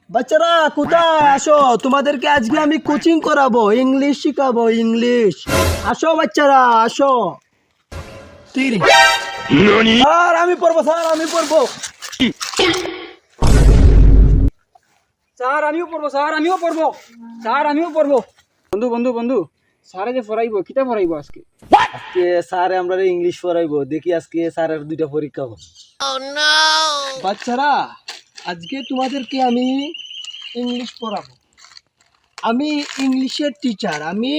বাচ্চারা কোথায় আসো, তোমাদেরকে আজকে আমি কোচিং করাবো, ইংলিশ শিখাবো, ইংলিশ। আসো বাচ্চারা আসো। স্যার আমি পড়বো, স্যার আমি পড়বো। স্যার আমিও পড়বো, স্যার আমিও পড়বো, স্যার আমিও পড়বো। বন্ধু বন্ধু বন্ধু, স্যারে যে পড়াইবো কিতা পড়াইবো আজকে? আজকে স্যার আমরা ইংলিশ পড়াইবো, দেখি আজকে স্যারের দুইটা পরীক্ষা হবে। বাচ্চারা আজকে তোমাদেরকে আমি ইংলিশ পড়াবো। আমি ইংলিশের টিচার, আমি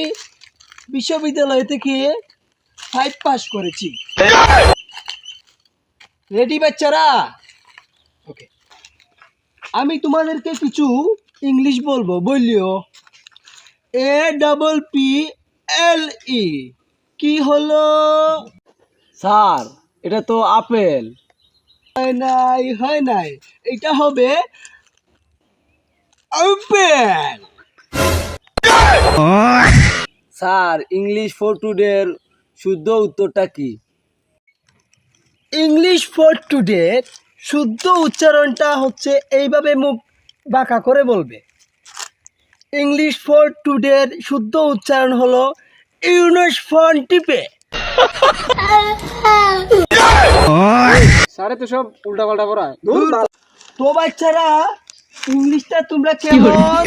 বিশ্ববিদ্যালয় থেকে 5 পাস করেছি। রেডি বাচ্চারা? ওকে, আমি তোমাদেরকে কিছু ইংলিশ বলবো, বললিও। APPLE কি হলো? স্যার এটা তো আপেল। হয় নাই, এটা হবে আপেল। স্যার ইংলিশ ফর টুডের শুদ্ধ উত্তরটা কি? ইংলিশ ফর টুডে শুদ্ধ উচ্চারণটা হচ্ছে এইভাবে, মুখ বাঁকা করে বলবে। ইংলিশ ফর টুডের শুদ্ধ উচ্চারণ হলো ইউনুস ফোন টিপে। স্যারে তো সব উল্টা পাল্টা পড়ায়। তো বাচ্চারা ইংলিশটা তোমরা কেমন